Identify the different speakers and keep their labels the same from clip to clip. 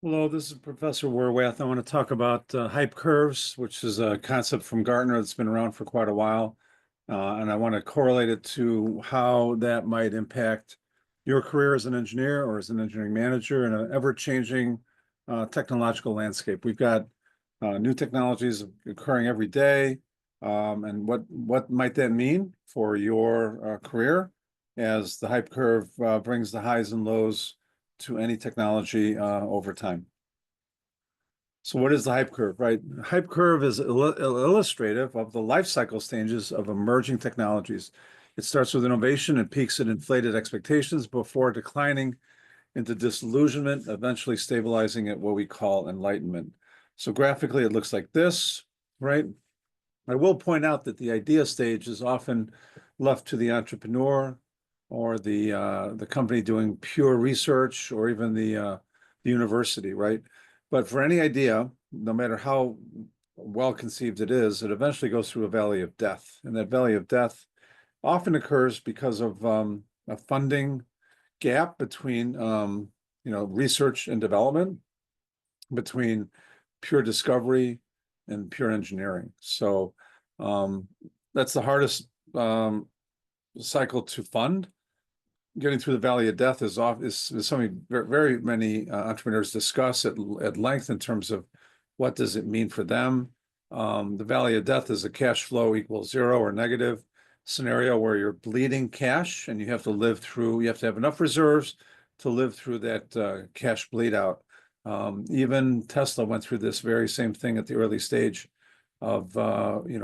Speaker 1: Hello, this is Professor Werwath. I want to talk about hype curves, which is a concept from Gartner that's been around for quite a while. And I want to correlate it to how that might impact your career as an engineer or as an engineering manager in an ever-changing technological landscape. We've got new technologies occurring every day. And what might that mean for your career as the hype curve brings the highs and lows to any technology over time. So what is the hype curve, right? Hype curve is illustrative of the life cycle stages of emerging technologies. It starts with innovation and peaks at inflated expectations before declining into disillusionment, eventually stabilizing at what we call enlightenment. So graphically, it looks like this, right? I will point out that the idea stage is often left to the entrepreneur or the company doing pure research, or even the university, right? But for any idea, no matter how well conceived it is, it eventually goes through a valley of death, and that valley of death often occurs because of a funding gap between research and development, between pure discovery and pure engineering. So that's the hardest cycle to fund. Getting through the valley of death is something very many entrepreneurs discuss at length in terms of what does it mean for them. The valley of death is a cash flow equals zero or negative scenario where you're bleeding cash and you have to have enough reserves to live through that cash bleed out. Even Tesla went through this very same thing at the early stage of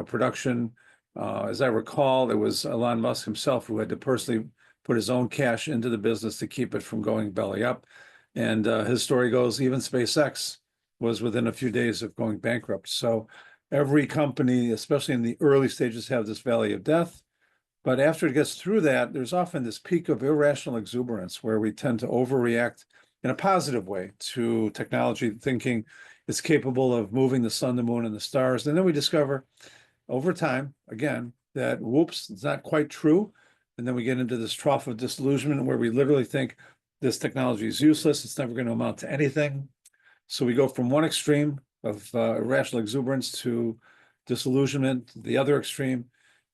Speaker 1: production. As I recall, it was Elon Musk himself who had to personally put his own cash into the business to keep it from going belly up. And his story goes, even SpaceX was within a few days of going bankrupt. So every company, especially in the early stages, have this valley of death. But after it gets through that, there's often this peak of irrational exuberance where we tend to overreact in a positive way to technology, thinking it's capable of moving the sun, the moon, and the stars. And then we discover over time, again, that whoops, it's not quite true. And then we get into this trough of disillusionment where we literally think this technology is useless. It's never going to amount to anything. So we go from one extreme of irrational exuberance to disillusionment, the other extreme,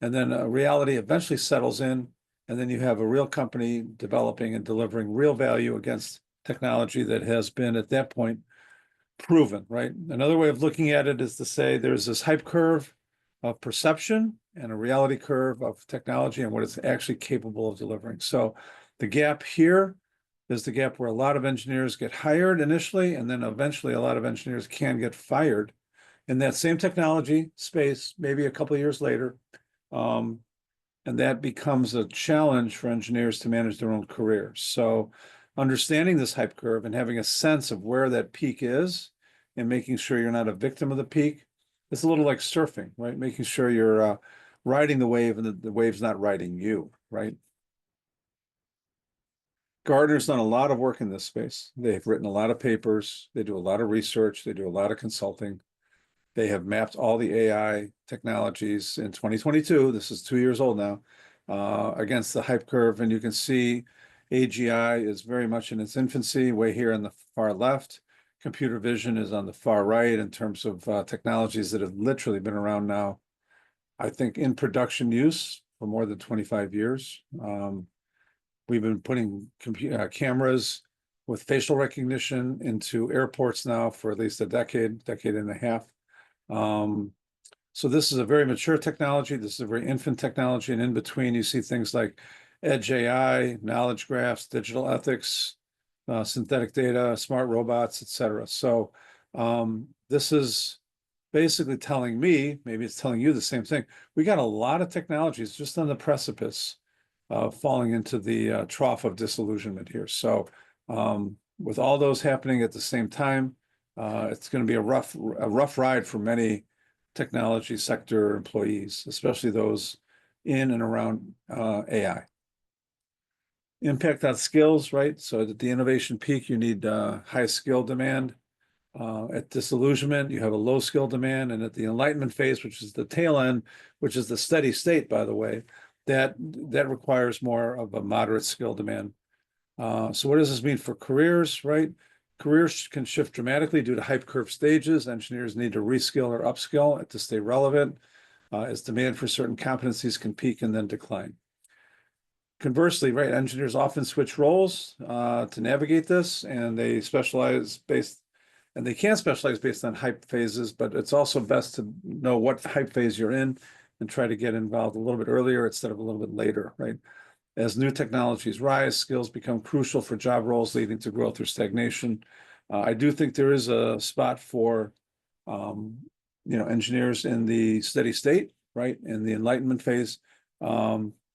Speaker 1: and then reality eventually settles in. And then you have a real company developing and delivering real value against technology that has been at that point proven, right? Another way of looking at it is to say there's this hype curve of perception and a reality curve of technology and what it's actually capable of delivering. So the gap here is the gap where a lot of engineers get hired initially, and then eventually a lot of engineers can get fired in that same technology space, maybe a couple of years later. And that becomes a challenge for engineers to manage their own careers. So understanding this hype curve and having a sense of where that peak is and making sure you're not a victim of the peak, it's a little like surfing, right? Making sure you're riding the wave and the wave's not riding you, right? Gartner's done a lot of work in this space. They've written a lot of papers. They do a lot of research. They do a lot of consulting. They have mapped all the AI technologies in 2022. This is 2 years old now, against the hype curve. And you can see AGI is very much in its infancy, way here on the far left. Computer vision is on the far right in terms of technologies that have literally been around now, I think, in production use for more than 25 years. We've been putting cameras with facial recognition into airports now for at least a decade and a half. So this is a very mature technology. This is a very infant technology. And in between, you see things like edge AI, knowledge graphs, digital ethics, synthetic data, smart robots, et cetera. So this is basically telling me, maybe it's telling you the same thing. We got a lot of technologies just on the precipice of falling into the trough of disillusionment here. So with all those happening at the same time, it's going to be a rough ride for many technology sector employees, especially those in and around AI. Impact on skills, right? So at the innovation peak, you need high skill demand. At disillusionment, you have a low skill demand. And at the enlightenment phase, which is the tail end, which is the steady state, by the way, that requires more of a moderate skill demand. So what does this mean for careers, right? Careers can shift dramatically due to hype curve stages. Engineers need to reskill or upskill to stay relevant, as demand for certain competencies can peak and then decline. Conversely, right, engineers often switch roles to navigate this, and they can specialize based on hype phases, but it's also best to know what hype phase you're in and try to get involved a little bit earlier instead of a little bit later, right? As new technologies rise, skills become crucial for job roles, leading to growth or stagnation. I do think there is a spot for, engineers in the steady state, right, in the enlightenment phase.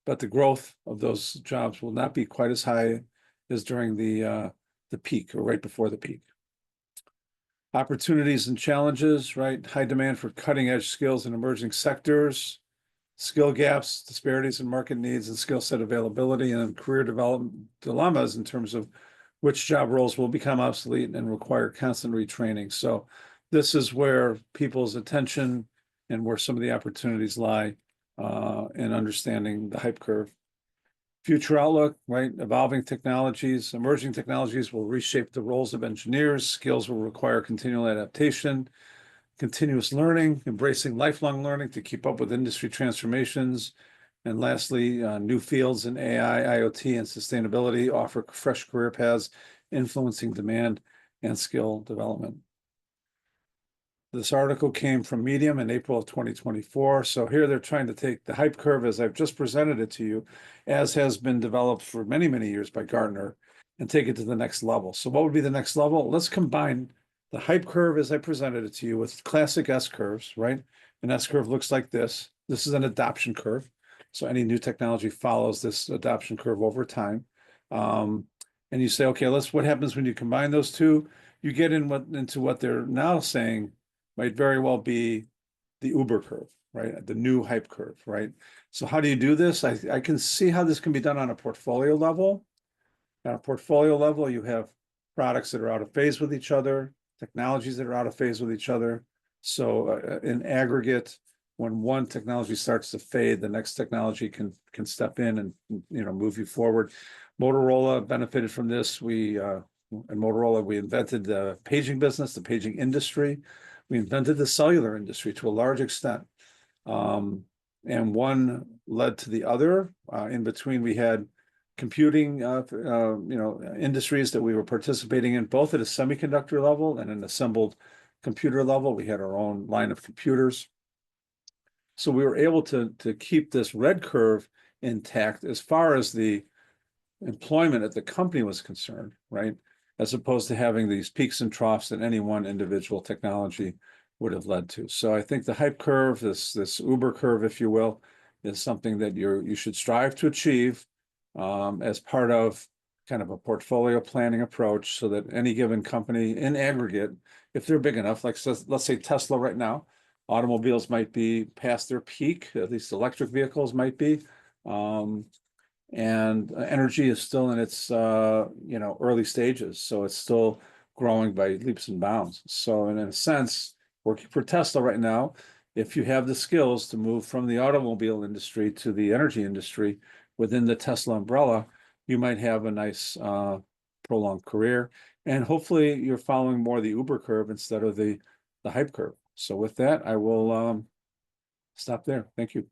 Speaker 1: But the growth of those jobs will not be quite as high as during the peak or right before the peak. Opportunities and challenges, right? High demand for cutting edge skills in emerging sectors, skill gaps, disparities in market needs and skill set availability, and career development dilemmas in terms of which job roles will become obsolete and require constant retraining. So this is where people's attention and where some of the opportunities lie in understanding the hype curve. Future outlook, right? Evolving technologies, emerging technologies will reshape the roles of engineers. Skills will require continual adaptation, continuous learning, embracing lifelong learning to keep up with industry transformations. And lastly, new fields in AI, IoT, and sustainability offer fresh career paths, influencing demand and skill development. This article came from Medium in April of 2024. So here they're trying to take the hype curve as I've just presented it to you, as has been developed for many, many years by Gartner, and take it to the next level. So what would be the next level? Let's combine the hype curve as I presented it to you with classic S-curves, right? An S-curve looks like this. This is an adoption curve. So any new technology follows this adoption curve over time. And you say, okay, what happens when you combine those two? You get into what they're now saying might very well be the Uber curve, right? The new hype curve, right? So how do you do this? I can see how this can be done on a portfolio level. At a portfolio level, you have products that are out of phase with each other, technologies that are out of phase with each other. So in aggregate, when one technology starts to fade, the next technology can step in and move you forward. Motorola benefited from this. In Motorola, we invented the paging business, the paging industry. We invented the cellular industry to a large extent. And one led to the other. In between, we had computing, industries that we were participating in, both at a semiconductor level and an assembled computer level. We had our own line of computers. So we were able to keep this red curve intact as far as the employment at the company was concerned, right? As opposed to having these peaks and troughs that any one individual technology would have led to. So I think the hype curve, this Uber curve, if you will, is something that you should strive to achieve as part of kind of a portfolio planning approach, so that any given company in aggregate, if they're big enough, like let's say Tesla right now, automobiles might be past their peak, at least electric vehicles might be. And energy is still in its early stages, so it's still growing by leaps and bounds. So in a sense, working for Tesla right now, if you have the skills to move from the automobile industry to the energy industry within the Tesla umbrella, you might have a nice prolonged career. And hopefully you're following more the Uber curve instead of the hype curve. So with that, I will stop there. Thank you.